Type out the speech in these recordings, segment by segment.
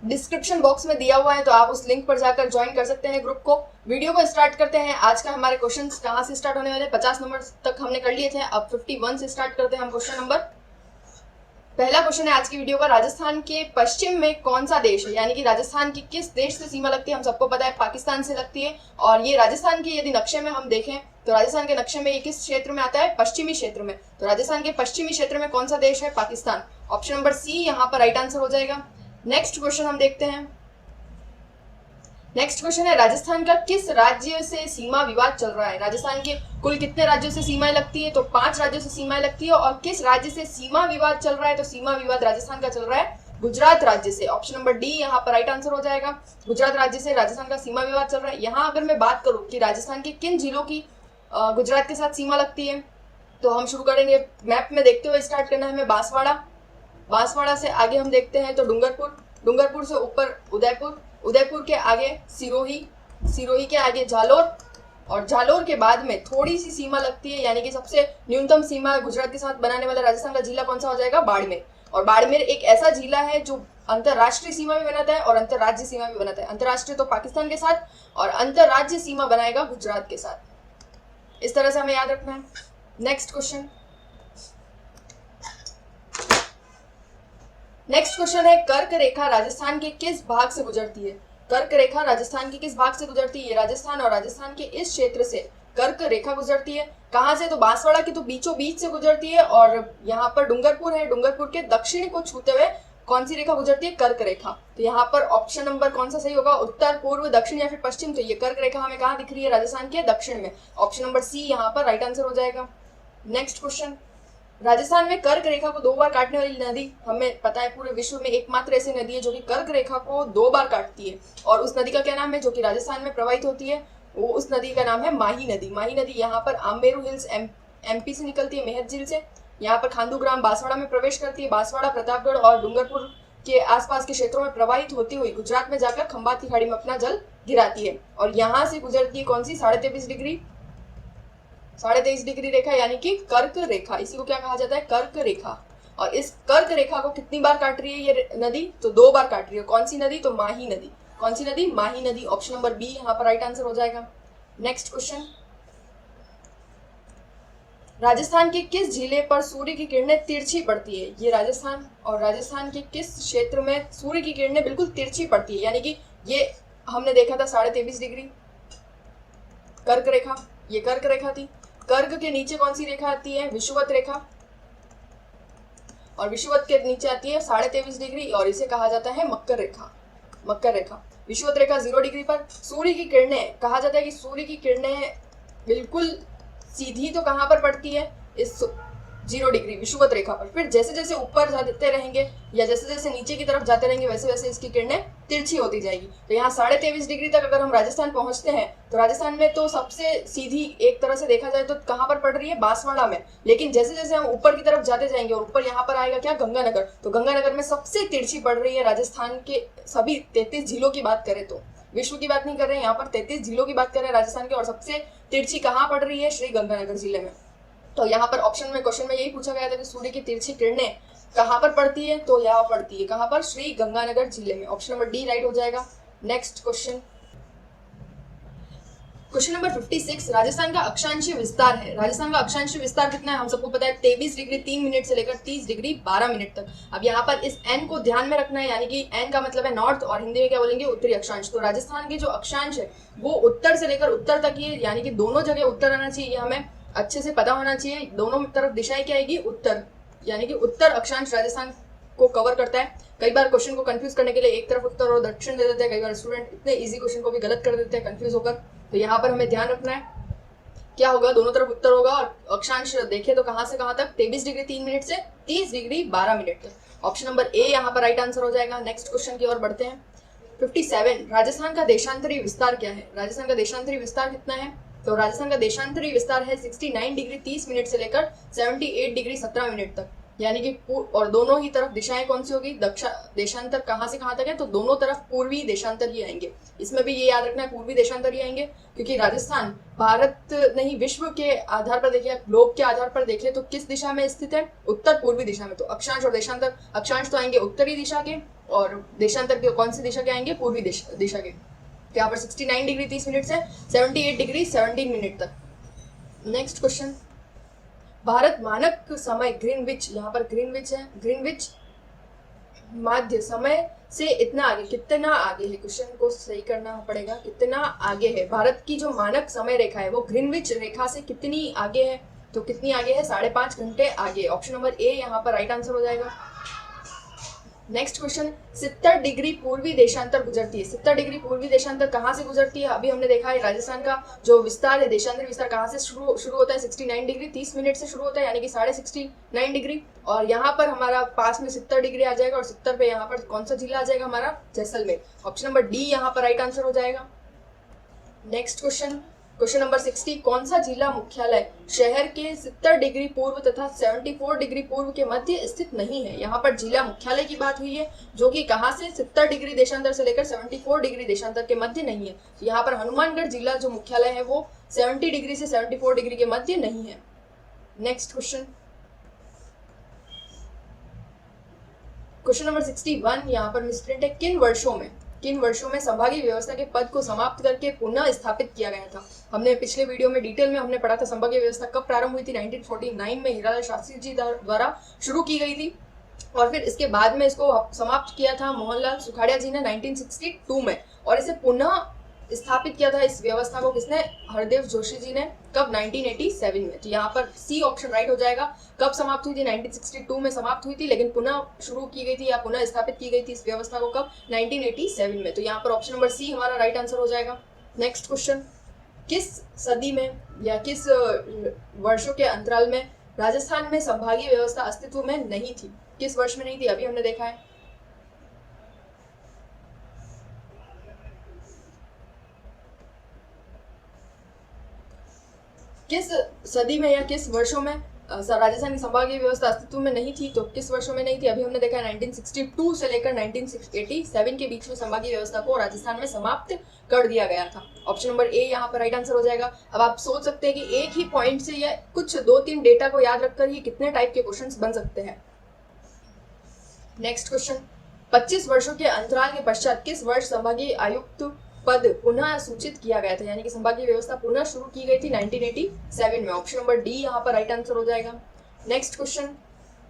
Description box में दिया हुआ है, तो आप उस लिंक पर जाकर ज्वाइन कर सकते हैं ग्रुप को। वीडियो को स्टार्ट करते हैं। आज का हमारे क्वेश्चंस कहाँ से स्टार्ट होने वाले हैं? 50 नंबर तक हमने कर लिए थे, अब 51 से स्टार्ट करते हैं हम क्वेश्चन नंबर। पहला क्वेश्चन है आज की वीडियो का, राजस्थान के पश्चिम में कौन सा देश है? यानी कि राजस्थान की किस देश से सीमा लगती है? हम सबको पता है पाकिस्तान से लगती है। और ये राजस्थान के यदि नक्शे में हम देखें तो राजस्थान के नक्शे में ये किस क्षेत्र में आता है? पश्चिमी क्षेत्र में। तो राजस्थान के पश्चिमी क्षेत्र में कौन सा देश है? पाकिस्तान। ऑप्शन नंबर सी यहाँ पर राइट आंसर हो जाएगा। नेक्स्ट क्वेश्चन हम देखते हैं। नेक्स्ट क्वेश्चन है, राजस्थान का किस राज्य से सीमा विवाद चल रहा है? राजस्थान के कुल कितने राज्यों से सीमाएं लगती है? तो 5 राज्यों से सीमाएं लगती है। और किस राज्य से सीमा विवाद चल रहा है? तो सीमा विवाद राजस्थान का चल रहा है गुजरात राज्य से। ऑप्शन नंबर डी यहाँ पर राइट आंसर हो जाएगा। गुजरात राज्य से राजस्थान का सीमा विवाद चल रहा है। यहाँ अगर मैं बात करूँ कि राजस्थान के किन जिलों की गुजरात के साथ सीमा लगती है, तो हम शुरू करेंगे मैप में देखते हुए। स्टार्ट करना है हमें बांसवाड़ा। बांसवाड़ा से आगे हम देखते हैं तो डूंगरपुर। डूंगरपुर से ऊपर उदयपुर। उदयपुर के आगे सिरोही। सिरोही के आगे जालोर। और जालोर के बाद में थोड़ी सी सीमा लगती है, यानी कि सबसे न्यूनतम सीमा गुजरात के साथ बनाने वाला राजस्थान का जिला कौन सा हो जाएगा? बाड़मेर। और बाड़मेर एक ऐसा जिला है जो अंतरराष्ट्रीय सीमा भी बनाता है और अंतरराज्य सीमा भी बनाता है। अंतरराष्ट्रीय तो पाकिस्तान के साथ, और अंतरराज्य सीमा बनाएगा गुजरात के साथ। इस तरह से हमें याद रखना है। Next question. नेक्स्ट क्वेश्चन है, कर्क रेखा राजस्थान के किस भाग से गुजरती है? कर्क रेखा राजस्थान के किस भाग से गुजरती है? राजस्थान और राजस्थान के इस क्षेत्र से कर्क रेखा गुजरती है। कहां से? तो बांसवाड़ा की तो बीचों बीच से गुजरती है। और यहाँ पर डूंगरपुर है, डूंगरपुर के दक्षिण को छूते हुए कौन सी रेखा गुजरती है? कर्क रेखा। तो यहाँ पर ऑप्शन नंबर कौन सा सही होगा? उत्तर, पूर्व, दक्षिण या फिर पश्चिम? तो ये कर्क रेखा हमें कहाँ दिख रही है? राजस्थान के दक्षिण में। ऑप्शन नंबर सी यहाँ पर राइट आंसर हो जाएगा। नेक्स्ट क्वेश्चन, राजस्थान में कर्क रेखा को 2 बार काटने वाली नदी, हमें पता है पूरे विश्व में एकमात्र ऐसी नदी है जो कि कर्क रेखा को 2 बार काटती है। और उस नदी का क्या नाम है जो कि राजस्थान में प्रवाहित होती है? वो उस नदी का नाम है माही नदी। माही नदी यहाँ पर आम्बेरू हिल्स एमपी से निकलती है, मेहत झील से। यहाँ पर खांडूग्राम बांसवाड़ा में प्रवेश करती है। बांसवाड़ा, प्रतापगढ़ और डूंगरपुर के आसपास के क्षेत्रों में प्रवाहित होती हुई गुजरात में जाकर खंबात की खाड़ी में अपना जल गिराती है। और यहाँ से गुजरती है कौन सी? 23.5 डिग्री, 23.5 डिग्री रेखा, यानी कि कर्क रेखा। इसी को क्या कहा जाता है? कर्क रेखा। और इस कर्क रेखा को कितनी बार काट रही है ये नदी? तो 2 बार काट रही है। कौन सी नदी? तो माही नदी। कौन सी नदी? माही नदी। ऑप्शन नंबर बी यहाँ पर राइट आंसर हो जाएगा। नेक्स्ट क्वेश्चन, राजस्थान के किस जिले पर सूर्य की किरणें तिरछी पड़ती है? ये राजस्थान और राजस्थान के किस क्षेत्र में सूर्य की किरणें बिल्कुल तिरछी पड़ती है? यानी कि ये हमने देखा था 23.5 डिग्री कर्क रेखा, ये कर्क रेखा थी। कर्क के नीचे कौन सी रेखा आती है? विषुवत रेखा। और विषुवत के नीचे आती है 23.5 डिग्री, और इसे कहा जाता है मकर रेखा। मकर रेखा। विषुवत रेखा 0 डिग्री पर सूर्य की किरणें, कहा जाता है कि सूर्य की किरणें बिल्कुल सीधी तो कहाँ पर पड़ती है? इस 0 डिग्री विषुवत रेखा पर। फिर जैसे जैसे ऊपर जाते रहेंगे या जैसे जैसे नीचे की तरफ जाते रहेंगे, वैसे वैसे इसकी किरणें तिरछी होती जाएगी। तो यहाँ 23.5 डिग्री तक अगर हम राजस्थान पहुंचते हैं तो राजस्थान में तो सबसे सीधी एक तरह से देखा जाए तो कहाँ पर पड़ रही है? बांसवाड़ा में। लेकिन जैसे जैसे हम ऊपर की तरफ जाते जाएंगे और ऊपर यहाँ पर आएगा क्या? गंगानगर। तो गंगानगर में सबसे तिरछी पड़ रही है राजस्थान के सभी 33 जिलों की बात करें तो। विश्व की बात नहीं कर रहे हैं, यहाँ पर 33 जिलों की बात कर रहे हैं राजस्थान के। और सबसे तिरछी कहाँ पड़ रही है? श्री गंगानगर जिले में। तो यहाँ पर ऑप्शन में क्वेश्चन में यही पूछा गया था कि सूर्य की तिरछी किरणें कहाँ पर पड़ती है? तो यहाँ पड़ती है कहाँ पर? श्री गंगानगर जिले में। ऑप्शन नंबर डी राइट हो जाएगा। Next question, question number 56, Rajasthan का अक्षांशीय विस्तार है। राजस्थान का अक्षांशीय विस्तार कितना है? हम सबको पता है 23 डिग्री 3 मिनट से लेकर 30 डिग्री 12 मिनट तक। अब यहाँ पर इस एन को ध्यान में रखना है, यानी कि एन का मतलब है नॉर्थ, और हिंदी में क्या बोलेंगे? उत्तरी अक्षांश। तो राजस्थान के जो अक्षांश है वो उत्तर से लेकर उत्तर तक ही है, यानी कि दोनों जगह उत्तर आना चाहिए। हमें अच्छे से पता होना चाहिए। दोनों तरफ दिशाएं क्या आएगी? उत्तर, यानी कि उत्तर अक्षांश राजस्थान को कवर करता है। कई बार क्वेश्चन को कंफ्यूज करने के लिए एक तरफ उत्तर और दक्षिण दे देते हैं। कई बार स्टूडेंट इतने इजी क्वेश्चन को भी गलत कर देते हैं कंफ्यूज होकर। तो यहाँ पर हमें ध्यान रखना है क्या होगा? दोनों तरफ उत्तर होगा। और अक्षांश देखे तो कहां से कहां तक? 23 डिग्री 3 मिनट से 30 डिग्री 12 मिनट तक। ऑप्शन नंबर ए यहाँ पर राइट आंसर हो जाएगा। नेक्स्ट क्वेश्चन की ओर बढ़ते हैं। 57, राजस्थान का देशांतरी विस्तार क्या है? राजस्थान का देशांतरी विस्तार कितना है? तो राजस्थान का देशांतरी विस्तार है 69 डिग्री 30 मिनट से लेकर 78 डिग्री 17 मिनट तक, यानी कि और दोनों ही तरफ दिशाएं कौन सी होगी? देशांतर कहाँ से कहाँ तक है? तो दोनों तरफ पूर्वी देशांतर ही आएंगे। इसमें भी ये याद रखना है पूर्वी देशांतर ही आएंगे, क्योंकि राजस्थान भारत नहीं विश्व के आधार पर देखिए, ग्लोब के आधार पर देखें तो किस दिशा में स्थित है? उत्तर पूर्वी दिशा में। तो अक्षांश और देशांतर, अक्षांश तो आएंगे उत्तरी दिशा के और देशांतर के कौन सी दिशा के आएंगे, पूर्वी दिशा के। यहाँ पर 69 डिग्री 30 मिनट से 78 डिग्री 17 मिनट तक। नेक्स्ट क्वेश्चन, भारत मानक समय ग्रीनविच, यहाँ पर ग्रीनविच है, ग्रीनविच माध्य समय से इतना आगे, कितना आगे है, क्वेश्चन को सही करना पड़ेगा, कितना आगे है भारत की जो मानक समय रेखा है वो ग्रीनविच रेखा से कितनी आगे है, तो कितनी आगे है, 5.5 घंटे आगे। ऑप्शन नंबर ए यहाँ पर राइट आंसर हो जाएगा। नेक्स्ट क्वेश्चन, 70 डिग्री पूर्वी देशांतर गुजरती है, 70 डिग्री पूर्वी देशांतर कहाँ से गुजरती है, अभी हमने देखा है राजस्थान का जो विस्तार है, देशांतर विस्तार कहाँ से शुरू होता है, 69 डिग्री 30 मिनट से शुरू होता है, यानी कि 69.5 डिग्री, और यहाँ पर हमारा पास में 70 डिग्री आ जाएगा, और 70 पे यहाँ पर कौन सा जिला आ जाएगा, हमारा जैसलमेर। ऑप्शन नंबर डी यहाँ पर राइट आंसर हो जाएगा। नेक्स्ट क्वेश्चन, क्वेश्चन नंबर 60, कौन सा जिला मुख्यालय शहर के 70 डिग्री पूर्व तथा 74 डिग्री पूर्व के मध्य स्थित नहीं है। यहाँ पर जिला मुख्यालय की बात हुई है, जो कि कहाँ से 70 डिग्री देशांतर से लेकर 74 डिग्री देशांतर के मध्य नहीं है। यहाँ पर हनुमानगढ़ जिला जो मुख्यालय है वो 70 डिग्री से 74 डिग्री के मध्य नहीं है। नेक्स्ट क्वेश्चन, क्वेश्चन नंबर 61, यहाँ पर मिसप्रिंट है, किन वर्षों में संभागीय व्यवस्था के पद को समाप्त करके पुनः स्थापित किया गया था। हमने पिछले वीडियो में डिटेल में हमने पढ़ा था संभागीय व्यवस्था कब प्रारंभ हुई थी, 1949 में हीरालाल शास्त्री जी द्वारा शुरू की गई थी, और फिर इसके बाद में इसको समाप्त किया था मोहनलाल सुखाड़िया जी ने 1962 में, और इसे पुनः स्थापित किया था इस व्यवस्था को किसने, हरदेव जोशी जी ने, कब, 1987 में। तो यहाँ पर सी ऑप्शन राइट हो जाएगा। कब समाप्त हुई थी, 1962 में समाप्त हुई थी, लेकिन पुनः शुरू की गई थी या पुनः स्थापित की गई थी इस व्यवस्था को कब, 1987 में। तो यहाँ पर ऑप्शन नंबर सी हमारा राइट आंसर हो जाएगा। नेक्स्ट क्वेश्चन, किस सदी में या किस वर्षों के अंतराल में राजस्थान में संभागीय व्यवस्था अस्तित्व में नहीं थी, किस वर्ष में नहीं थी, अभी हमने देखा है। किस सदी में या किस वर्षों में राजस्थान की संभागीय व्यवस्था अस्तित्व में नहीं थी, तो किस वर्षों में नहीं थी, अभी हमने देखा है 1962 से लेकर 1987 के बीच में संभागीय व्यवस्था को राजस्थान में समाप्त कर दिया गया था। ऑप्शन नंबर ए यहाँ पर राइट आंसर हो जाएगा। अब आप सोच सकते हैं कि एक ही पॉइंट से या कुछ 2-3 डेटा को याद रखकर ये कितने टाइप के क्वेश्चंस बन सकते हैं। नेक्स्ट क्वेश्चन, 25 वर्षों के अंतराल के पश्चात किस वर्ष संभागीय आयुक्त पद पुनः सूचित किया गया था, यानी कि संभागीय व्यवस्था पुनः शुरू की गई थी 1987 में। ऑप्शन नंबर डी यहाँ पर राइट आंसर हो जाएगा। Next question,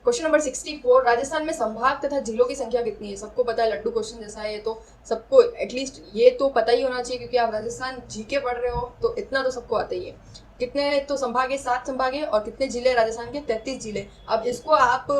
question number 64, Rajasthan में संभाग तथा जिलों की संख्या कितनी है। सबको पता है, लड्डू क्वेश्चन जैसा है, तो सबको एटलीस्ट ये तो पता ही होना चाहिए, क्योंकि आप राजस्थान जीके पढ़ रहे हो, तो इतना तो सबको आता ही है। कितने तो संभाग है, 7 संभाग है, और कितने जिले राजस्थान के, 33 जिले। अब इसको आप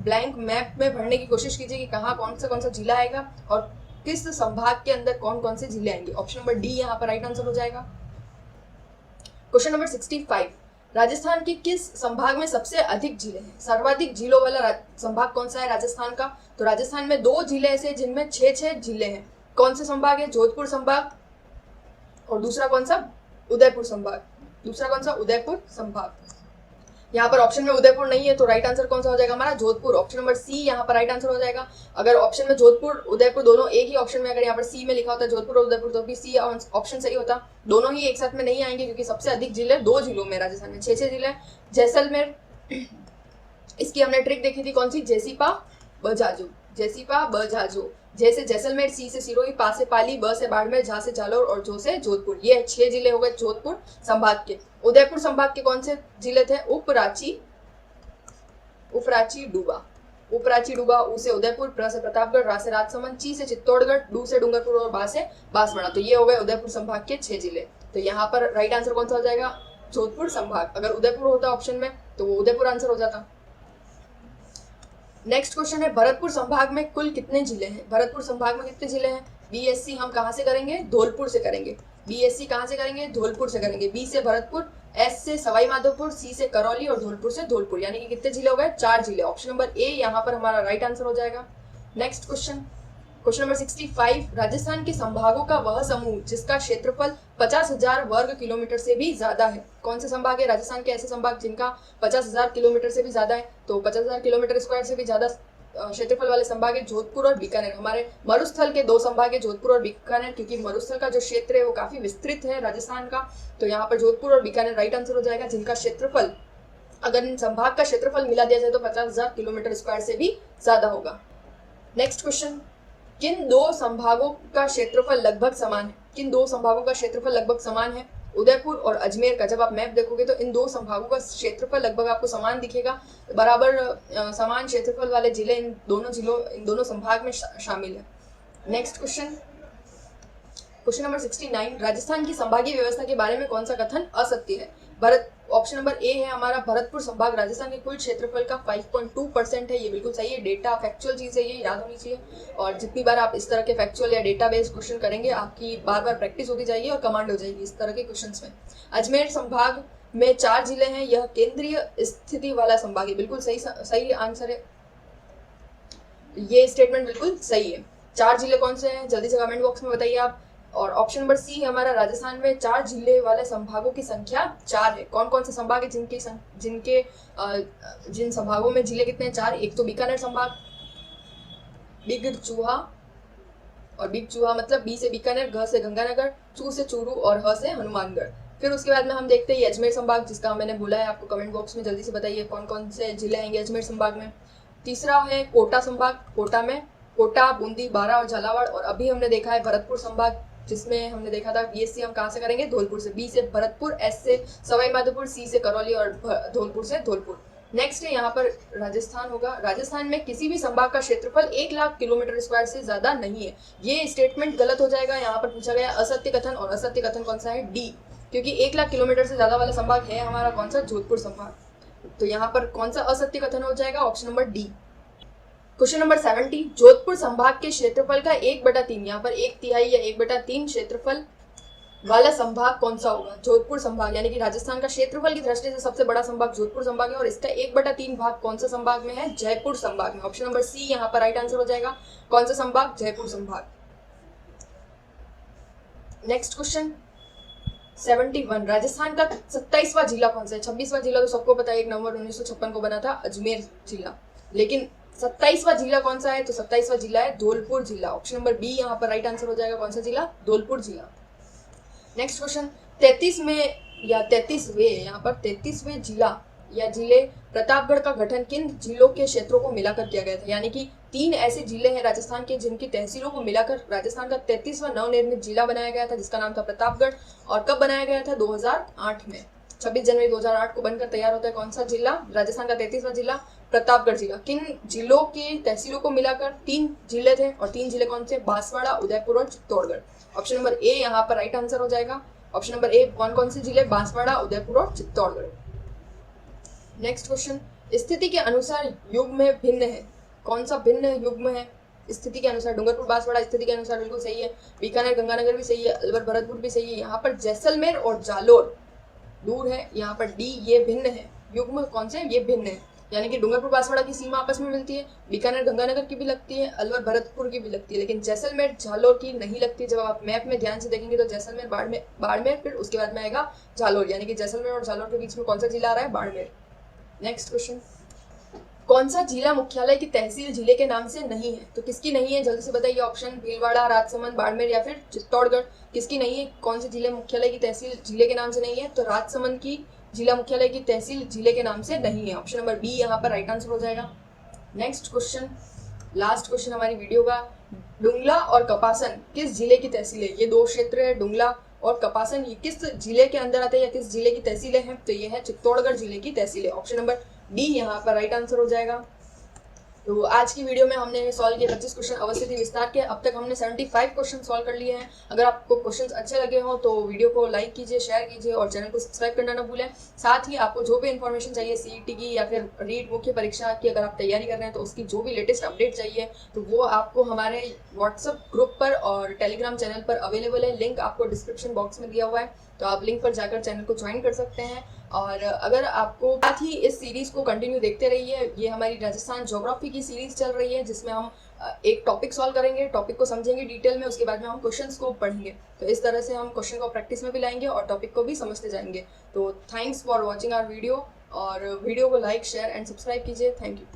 ब्लैंक मैप में भरने की कोशिश कीजिए कि कहाँ कौन सा जिला आएगा और किस संभाग के अंदर कौन कौन से जिले आएंगे। ऑप्शन नंबर डी यहाँ पर राइट आंसर हो जाएगा। क्वेश्चन नंबर 65, राजस्थान के किस संभाग में सबसे अधिक जिले हैं। सर्वाधिक जिलों वाला संभाग कौन सा है राजस्थान का, तो राजस्थान में 2 जिले ऐसे जिनमें 6 जिले हैं। कौन से संभाग है, जोधपुर संभाग, और दूसरा कौन सा, उदयपुर संभाग। दूसरा कौन सा, उदयपुर संभाग। यहाँ पर ऑप्शन में उदयपुर नहीं है, तो राइट आंसर कौन सा हो जाएगा हमारा, जोधपुर। ऑप्शन नंबर सी यहाँ पर राइट आंसर हो जाएगा। अगर ऑप्शन में जोधपुर उदयपुर दोनों एक ही ऑप्शन में, अगर यहाँ पर सी में लिखा होता है जोधपुर और उदयपुर, तो भी सी ऑप्शन सही होता। दोनों ही एक साथ में नहीं आएंगे, क्योंकि सबसे अधिक जिले 2 जिलों में, राजस्थान में 6 जिले। जैसलमेर, इसकी हमने ट्रिक देखी थी, कौन सी, जेसीपा बजाजू, जेसीपा बजाजू। जैसे जैसलमेर, सी से सिरोही, पा से पाली, ब से बाड़मेर, झा से जालौर, और जो से जोधपुर। ये 6 जिले हो गए जोधपुर संभाग के। उदयपुर संभाग के कौन से जिले थे, उपराची डूबा, उपराची डूबा, उ से उदयपुर, प्र से प्रतापगढ़, रा से राजसमंद, ची से चित्तौड़गढ़, डू से डूंगरपुर, और बा से बांसवाड़ा। तो ये हो गए उदयपुर संभाग के 6 जिले। तो यहाँ पर राइट आंसर कौन सा हो जाएगा, जोधपुर संभाग। अगर उदयपुर होता ऑप्शन में तो वो उदयपुर आंसर हो जाता। नेक्स्ट क्वेश्चन है, भरतपुर संभाग में कुल कितने जिले हैं। भरतपुर संभाग में कितने जिले हैं। बीएससी हम कहाँ से करेंगे, धौलपुर से करेंगे। बीएससी कहाँ से करेंगे, धौलपुर से करेंगे। बी से भरतपुर, एस से सवाई माधोपुर, सी से करौली, और धौलपुर से धौलपुर। यानी कि कितने जिले हो गए, 4 जिले। ऑप्शन नंबर ए यहाँ पर हमारा राइट आंसर हो जाएगा। Next question, question number 65, Rajasthan के संभागों का वह समूह जिसका क्षेत्रफल 50,000 वर्ग किलोमीटर से भी ज्यादा है। कौन से संभाग है राजस्थान के, ऐसे संभाग जिनका 50,000 किलोमीटर से भी ज्यादा है। तो 50,000 किलोमीटर स्क्वायर से भी ज्यादा क्षेत्रफल वाले संभाग है जोधपुर और बीकानेर। हमारे मरुस्थल के 2 संभाग है, जोधपुर और बीकानेर, क्योंकि मरुस्थल का जो क्षेत्र है वो काफी विस्तृत है राजस्थान का। तो यहाँ पर जोधपुर और बीकानेर राइट आंसर हो जाएगा, जिनका क्षेत्रफल, अगर इन संभाग का क्षेत्रफल मिला दिया जाए तो 50,000 किलोमीटर स्क्वायर से भी ज्यादा होगा। नेक्स्ट क्वेश्चन, किन दो संभागों का क्षेत्रफल लगभग समान है? किन दो संभागों का क्षेत्रफल लगभग समान है? उदयपुर और अजमेर का। जब आप मैप देखोगे तो इन दो संभागों का क्षेत्रफल लगभग आपको समान दिखेगा, बराबर समान क्षेत्रफल वाले जिले इन दोनों संभाग में शामिल है। नेक्स्ट क्वेश्चन नंबर 69, राजस्थान की संभागीय व्यवस्था के बारे में कौन सा कथन असत्य है? ऑप्शन नंबर ए है हमारा, भरतपुर संभाग राजस्थान के कुल क्षेत्रफल का 5.2% है। ये बिल्कुल सही है, डेटा फैक्चुअल चीज है, ये याद होनी चाहिए। और जितनी बार आप इस तरह के फैक्चुअल या डेटा बेस्ड क्वेश्चन करेंगे आपकी बार बार प्रैक्टिस होती जाएगी और कमांड हो जाएगी इस तरह के क्वेश्चन में। अजमेर संभाग में 4 जिले हैं, यह केंद्रीय स्थिति वाला संभाग है। बिल्कुल सही आंसर है, ये स्टेटमेंट बिल्कुल सही है। 4 जिले कौन से हैं जल्दी से कमेंट बॉक्स में बताइए आप। और ऑप्शन नंबर सी हमारा, राजस्थान में 4 जिले वाले संभागों की संख्या 4 है। कौन कौन से संभाग है जिन संभागों में जिले कितने हैं? 4। एक तो बीकानेर संभाग, बिग चूहा, और बिग चूहा मतलब बी से बीकानेर, घ से गंगानगर, चू से चूरू और ह से हनुमानगढ़। फिर उसके बाद में हम देखते हैं अजमेर संभाग, जिसका मैंने बोला है आपको, कमेंट बॉक्स में जल्दी से बताइए कौन कौन से जिले आएंगे अजमेर संभाग में। तीसरा है कोटा संभाग, कोटा में कोटा, बूंदी, बारां और झालावाड़। और अभी हमने देखा है भरतपुर संभाग, जिसमें हमने देखा था बीएससी हम कहाँ से करेंगे? धौलपुर से। बी से भरतपुर, एस से सवाई माधोपुर, सी से करौली और धौलपुर से धौलपुर। नेक्स्ट है यहाँ पर राजस्थान होगा। राजस्थान में किसी भी संभाग का क्षेत्रफल 1 लाख किलोमीटर स्क्वायर से ज्यादा नहीं है। ये स्टेटमेंट गलत हो जाएगा। यहाँ पर पूछा गया असत्य कथन, और असत्य कथन कौन सा है? डी, क्योंकि 1 लाख किलोमीटर से ज्यादा वाला संभाग है हमारा कौन सा? जोधपुर संभाग। तो यहाँ पर कौन सा असत्य कथन हो जाएगा? Option number D. Question number 70, Jodhpur संभाग के क्षेत्रफल का 1/3, यहाँ पर 1/3 या 1/3 क्षेत्रफल वाला संभाग कौन सा होगा? जोधपुर संभाग, यानी कि राजस्थान का क्षेत्रफल की दृष्टि से सबसे बड़ा संभाग जोधपुर संभाग है, और इसका 1/3 भाग कौन सा संभाग में है? जयपुर संभाग में। ऑप्शन नंबर सी यहाँ पर राइट आंसर हो जाएगा। कौन सा संभाग? जयपुर संभाग। नेक्स्ट क्वेश्चन 71, राजस्थान का 27वां जिला कौन सा है? 26वां जिला तो सबको पता है, 1 नवंबर 1956 को बना था अजमेर जिला, लेकिन 27वां जिला कौन सा है? तो 27वां जिला है धौलपुर जिला। ऑप्शन नंबर बी यहाँ पर राइट आंसर हो जाएगा। कौन सा जिला? धौलपुर जिला। नेक्स्ट क्वेश्चन 33 में या 33वें, यहाँ पर 33वें जिला या जिले प्रतापगढ़ का गठन किन जिलों के क्षेत्रों को मिलाकर किया गया था? यानी कि 3 ऐसे जिले हैं राजस्थान के जिनकी तहसीलों को मिलाकर राजस्थान का 33वां नवनिर्मित जिला बनाया गया था, जिसका नाम था प्रतापगढ़। और कब बनाया गया था? 2008 में। 26 जनवरी 2008 को बनकर तैयार होता है कौन सा जिला? राजस्थान का 33वां जिला प्रतापगढ़ जिला। किन जिलों की तहसीलों को मिलाकर 3 जिले थे, और 3 जिले कौन से? बांसवाड़ा, उदयपुर और चित्तौड़गढ़। ऑप्शन नंबर ए यहाँ पर राइट आंसर हो जाएगा। ऑप्शन नंबर ए, कौन कौन से जिले? बांसवाड़ा, उदयपुर और चित्तौड़गढ़। नेक्स्ट क्वेश्चन, स्थिति के अनुसार युग्म में भिन्न है। कौन सा भिन्न युग्म है? स्थिति के अनुसार डूंगरपुर बांसवाड़ा स्थिति के अनुसार बिल्कुल सही है। बीकानेर गंगानगर भी सही है, अलवर भरतपुर भी सही है। यहाँ पर जैसलमेर और जालोर दूर है, यहाँ पर डी ये भिन्न है। युग्म कौन से? ये भिन्न है, यानी कि डूंगरपुर बांसवाड़ा की सीमा आपस में मिलती है, बीकानेर गंगानगर की भी लगती है, अलवर भरतपुर की भी लगती है, लेकिन जैसलमेर झालोर की नहीं लगती। जब आप मैप में ध्यान से देखेंगे तो जैसलमेर बाड़मेर, फिर उसके बाद में आएगा झालोर, यानी कि जैसलमेर और झालोर के बीच में कौन सा जिला आ रहा है? बाड़मेर। नेक्स्ट क्वेश्चन, कौन सा जिला मुख्यालय की तहसील जिले के नाम से नहीं है? तो किसकी नहीं है जल्दी से बताइए। ऑप्शन भीलवाड़ा, राजसमंद, बाड़मेर या फिर चित्तौड़गढ़। किसकी नहीं है? कौन से जिले मुख्यालय की तहसील जिले के नाम से नहीं है? तो राजसमंद की जिला मुख्यालय की तहसील जिले के नाम से नहीं है। ऑप्शन नंबर बी यहाँ पर राइट आंसर हो जाएगा। नेक्स्ट क्वेश्चन, लास्ट क्वेश्चन हमारी वीडियो का, डुंगला और कपासन किस जिले की तहसील है? ये 2 क्षेत्र है, डुंगला और कपासन, ये किस जिले के अंदर आते हैं या किस जिले की तहसीलें हैं? तो ये है चित्तौड़गढ़ जिले की तहसील है। ऑप्शन नंबर डी यहाँ पर राइट आंसर हो जाएगा। तो आज की वीडियो में हमने सॉल्व किए 25 क्वेश्चन अवस्थिति विस्तार के। अब तक हमने 75 क्वेश्चन सॉल्व कर लिए हैं। अगर आपको क्वेश्चंस अच्छे लगे हो तो वीडियो को लाइक कीजिए, शेयर कीजिए और चैनल को सब्सक्राइब करना ना भूलें। साथ ही आपको जो भी इन्फॉर्मेशन चाहिए सीईटी की या फिर रीट मुख्य परीक्षा की, अगर आप तैयारी कर रहे हैं तो उसकी जो भी लेटेस्ट अपडेट चाहिए तो वो आपको हमारे व्हाट्सएप ग्रुप पर और टेलीग्राम चैनल पर अवेलेबल है। लिंक आपको डिस्क्रिप्शन बॉक्स में दिया हुआ है, तो आप लिंक पर जाकर चैनल को ज्वाइन कर सकते हैं। और अगर आपको साथ ही इस सीरीज को कंटिन्यू देखते रहिए। ये हमारी राजस्थान ज्योग्राफी की सीरीज चल रही है, जिसमें हम एक टॉपिक सॉल्व करेंगे, टॉपिक को समझेंगे डिटेल में, उसके बाद में हम क्वेश्चंस को पढ़ेंगे। तो इस तरह से हम क्वेश्चन को प्रैक्टिस में भी लाएंगे और टॉपिक को भी समझते जाएंगे। तो thanks for watching our video, और वीडियो को लाइक, शेयर एंड सब्सक्राइब कीजिए। Thank you.